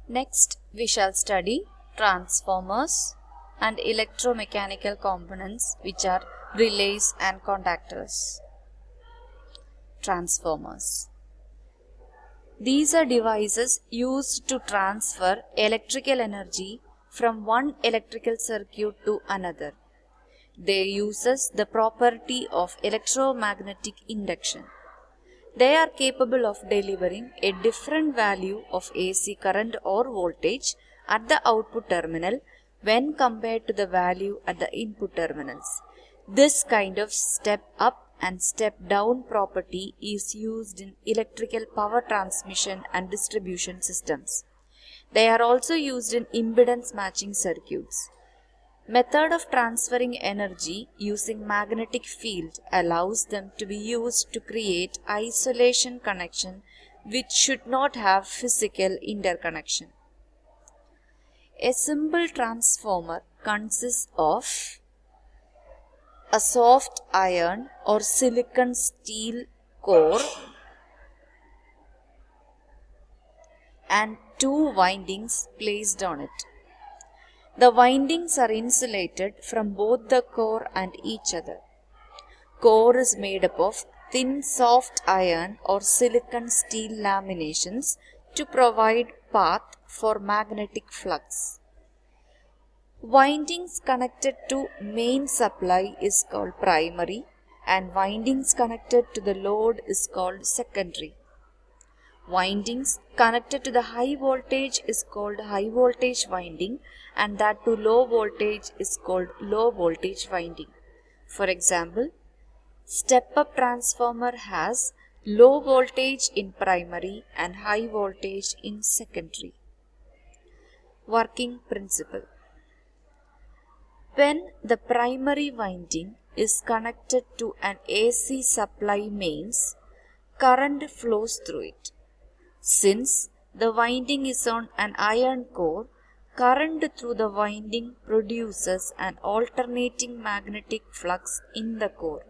Next, we shall study transformers and electromechanical components which are relays and contactors. Transformers. These are devices used to transfer electrical energy from one electrical circuit to another. They uses the property of electromagnetic induction. They are capable of delivering a different value of AC current or voltage at the output terminal when compared to the value at the input terminals. This kind of step up and step down property is used in electrical power transmission and distribution systems. They are also used in impedance matching circuits. Method of transferring energy using magnetic field allows them to be used to create isolation connection which should not have physical interconnection. A simple transformer consists of a soft iron or silicon steel core and two windings placed on it. The windings are insulated from both the core and each other. Core is made up of thin soft iron or silicon steel laminations to provide path for magnetic flux. Windings connected to main supply is called primary and windings connected to the load is called secondary. Windings connected to the high voltage is called high voltage winding and that to low voltage is called low voltage winding. For example, step-up transformer has low voltage in primary and high voltage in secondary. Working principle. When the primary winding is connected to an AC supply mains, current flows through it. Since the winding is on an iron core, current through the winding produces an alternating magnetic flux in the core.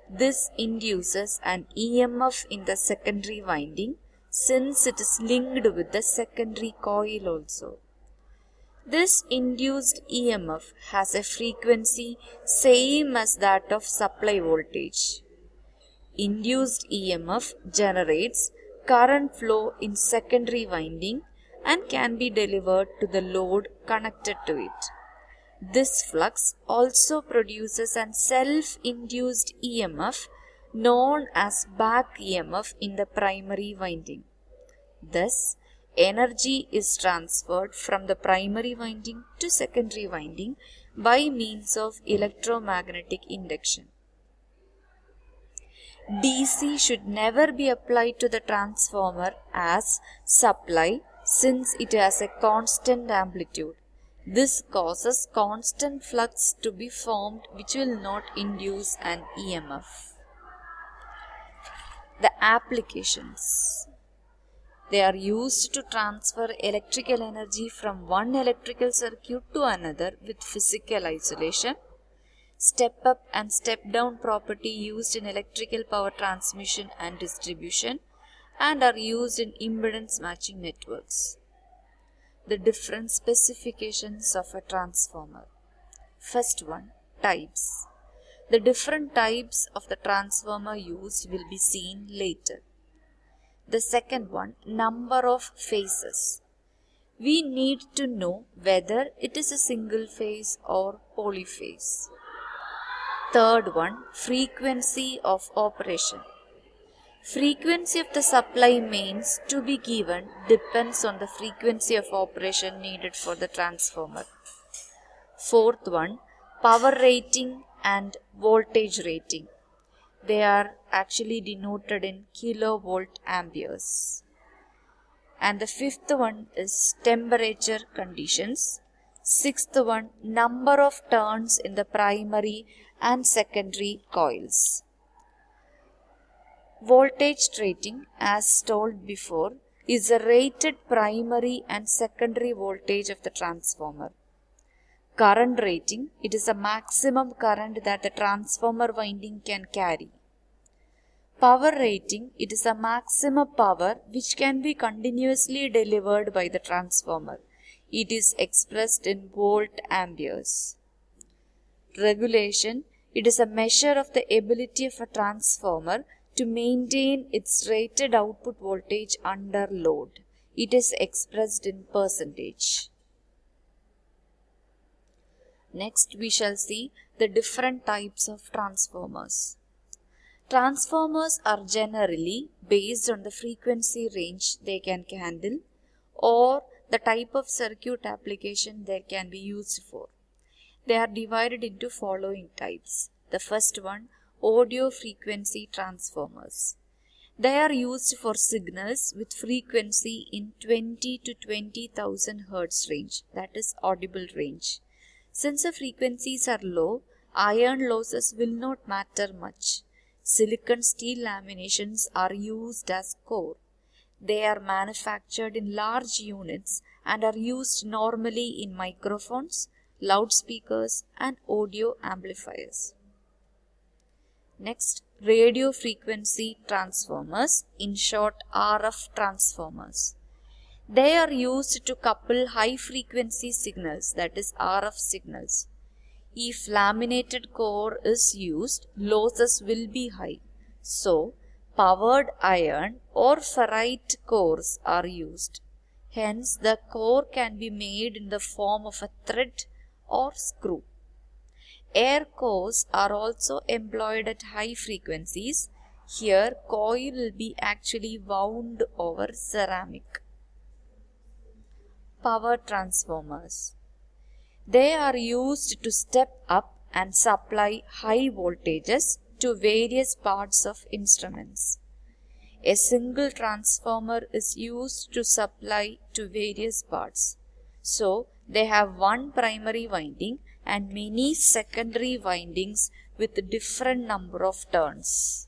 This induces an EMF in the secondary winding since it is linked with the secondary coil also. This induced EMF has a frequency same as that of supply voltage. Induced EMF generates current flow in secondary winding and can be delivered to the load connected to it. This flux also produces an self-induced EMF known as back EMF in the primary winding. Thus, energy is transferred from the primary winding to secondary winding by means of electromagnetic induction. DC should never be applied to the transformer as supply since it has a constant amplitude. This causes constant flux to be formed which will not induce an EMF. The applications. They are used to transfer electrical energy from one electrical circuit to another with physical isolation. Step up and step down property used in electrical power transmission and distribution and are used in impedance matching networks. The different specifications of a transformer. First one, types. The different types of the transformer used will be seen later. The second one, number of phases. We need to know whether it is a single phase or polyphase. Third one, frequency of operation. Frequency of the supply mains to be given depends on the frequency of operation needed for the transformer. Fourth one, power rating and voltage rating. They are actually denoted in kilovolt amperes. And the fifth one is temperature conditions. Sixth one, number of turns in the primary and secondary coils. Voltage rating, as told before, is the rated primary and secondary voltage of the transformer. Current rating, it is the maximum current that the transformer winding can carry. Power rating, it is a maximum power which can be continuously delivered by the transformer. It is expressed in volt amperes. Regulation, it is a measure of the ability of a transformer to maintain its rated output voltage under load. It is expressed in percentage. Next, we shall see the different types of transformers. Transformers are generally based on the frequency range they can handle or the type of circuit application they can be used for. They are divided into following types. The first one, audio frequency transformers. They are used for signals with frequency in 20 to 20,000 Hz range, that is audible range. Since the frequencies are low, iron losses will not matter much. Silicon steel laminations are used as core. They are manufactured in large units and are used normally in microphones, loudspeakers, and audio amplifiers. Next, radio frequency transformers, in short RF transformers. They are used to couple high frequency signals, that is RF signals. If laminated core is used, losses will be high. So, powered iron or ferrite cores are used. Hence, the core can be made in the form of a thread or screw. Air cores are also employed at high frequencies. Here, coil will be actually wound over ceramic. Power transformers. They are used to step up and supply high voltages to various parts of instruments. A single transformer is used to supply to various parts. So, they have one primary winding and many secondary windings with different number of turns.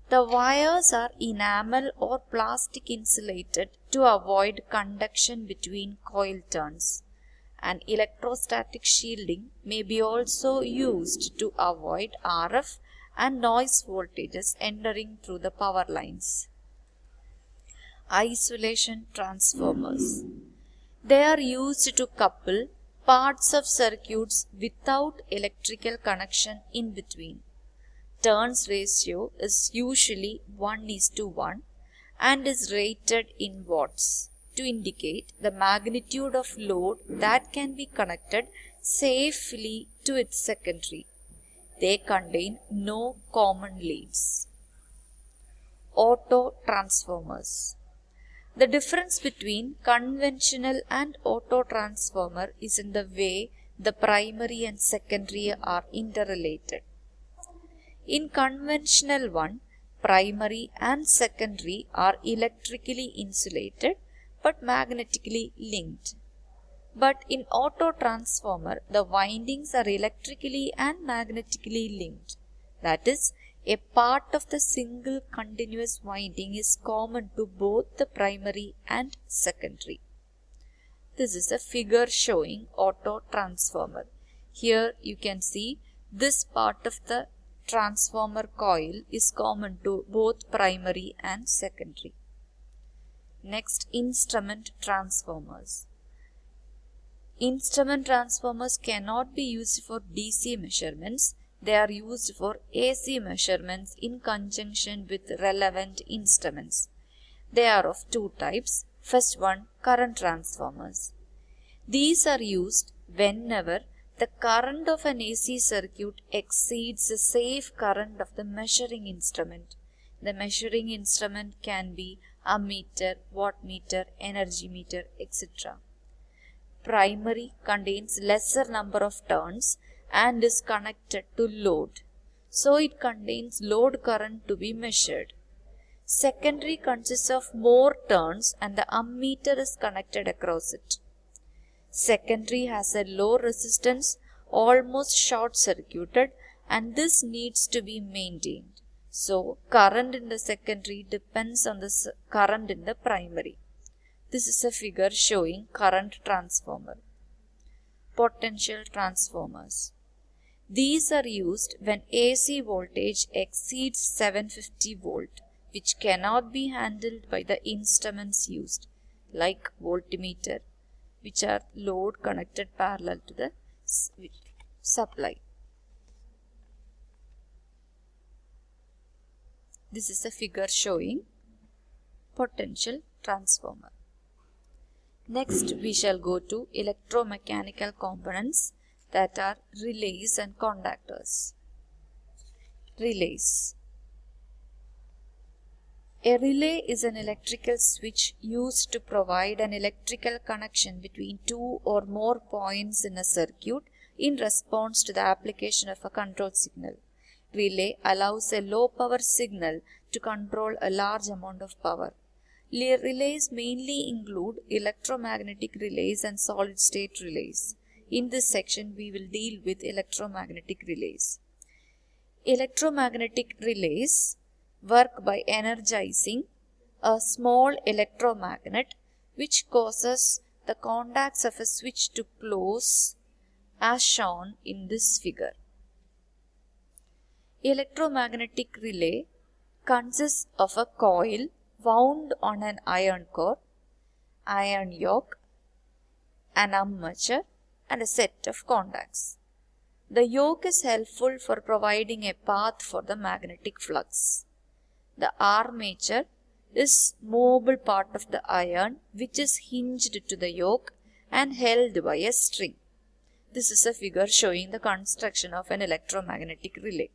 The wires are enamel or plastic insulated to avoid conduction between coil turns. And electrostatic shielding may be also used to avoid RF and noise voltages entering through the power lines. Isolation transformers. They are used to couple parts of circuits without electrical connection in between. Turns ratio is usually 1:1 and is rated in watts to indicate the magnitude of load that can be connected safely to its secondary. They contain no common leads. Auto transformers. The difference between conventional and auto transformer is in the way the primary and secondary are interrelated. In conventional one, primary and secondary are electrically insulated but magnetically linked. But in auto transformer, the windings are electrically and magnetically linked. That is, a part of the single continuous winding is common to both the primary and secondary. This is a figure showing auto transformer. Here you can see this part of the transformer coil is common to both primary and secondary. Next, instrument transformers. Instrument transformers cannot be used for DC measurements. They are used for AC measurements in conjunction with relevant instruments. They are of two types. First one, current transformers. These are used whenever the current of an AC circuit exceeds the safe current of the measuring instrument. The measuring instrument can be ammeter, wattmeter, energy meter, etc. Primary contains lesser number of turns and is connected to load. So it contains load current to be measured. Secondary consists of more turns and the ammeter is connected across it. Secondary has a low resistance, almost short circuited, and this needs to be maintained. So, current in the secondary depends on the current in the primary. This is a figure showing current transformer. Potential transformers. These are used when AC voltage exceeds 750 volt, which cannot be handled by the instruments used, like voltmeter, which are load connected parallel to the supply. This is a figure showing potential transformer. Next, we shall go to electromechanical components, that are relays and contactors. Relays. A relay is an electrical switch used to provide an electrical connection between two or more points in a circuit in response to the application of a control signal. Relay allows a low power signal to control a large amount of power. Relays mainly include electromagnetic relays and solid state relays. In this section, we will deal with electromagnetic relays. Electromagnetic relays work by energizing a small electromagnet which causes the contacts of a switch to close, as shown in this figure. Electromagnetic relay consists of a coil wound on an iron core, iron yoke, an armature, and a set of contacts. The yoke is helpful for providing a path for the magnetic flux. The armature is movable part of the iron which is hinged to the yoke and held by a string. This is a figure showing the construction of an electromagnetic relay.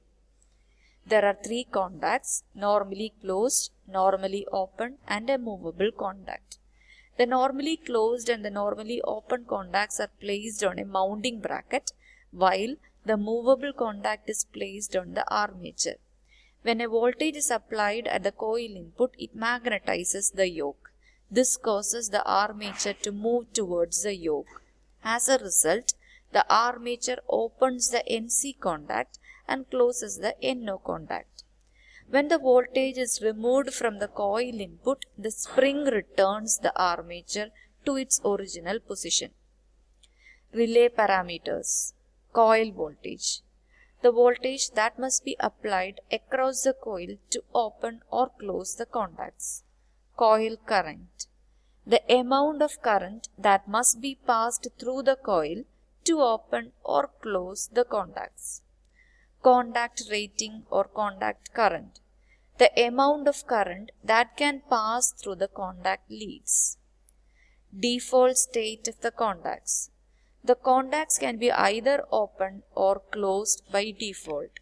There are three contacts, normally closed, normally open, and a movable contact. The normally closed and the normally open contacts are placed on a mounting bracket, while the movable contact is placed on the armature. When a voltage is applied at the coil input, it magnetizes the yoke. This causes the armature to move towards the yoke. As a result, the armature opens the NC contact and closes the NO contact. When the voltage is removed from the coil input, the spring returns the armature to its original position. Relay parameters. Coil voltage. The voltage that must be applied across the coil to open or close the contacts. Coil current. The amount of current that must be passed through the coil to open or close the contacts. Contact rating or contact current. The amount of current that can pass through the contact leads. Default state of the contacts. The contacts can be either opened or closed by default.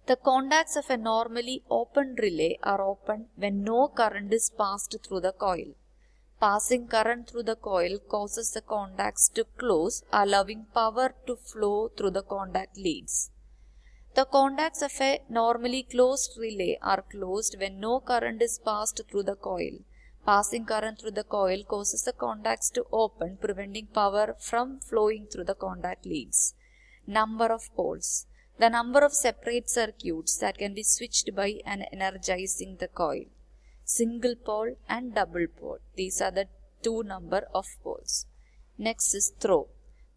The contacts of a normally open relay are opened when no current is passed through the coil. Passing current through the coil causes the contacts to close, allowing power to flow through the contact leads. The contacts of a normally closed relay are closed when no current is passed through the coil. Passing current through the coil causes the contacts to open, preventing power from flowing through the contact leads. Number of poles. The number of separate circuits that can be switched by energizing the coil. Single pole and double pole. These are the two number of poles. Next is throw.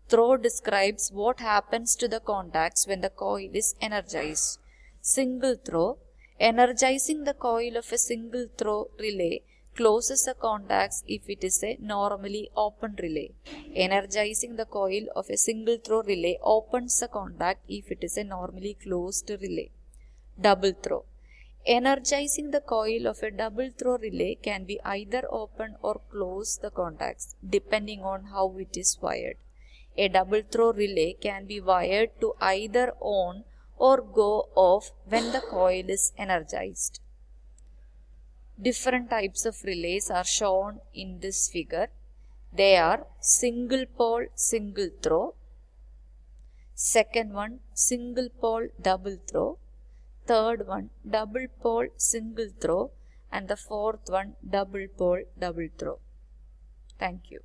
Throw describes what happens to the contacts when the coil is energized. Single throw. Energizing the coil of a single throw relay closes the contacts if it is a normally open relay. Energizing the coil of a single throw relay opens the contact if it is a normally closed relay. Double throw. Energizing the coil of a double throw relay can be either open or close the contacts depending on how it is wired. A double throw relay can be wired to either on or go off when the coil is energized. Different types of relays are shown in this figure. They are single pole single throw, second one single pole double throw, third one double pole single throw, and the fourth one double pole double throw. Thank you.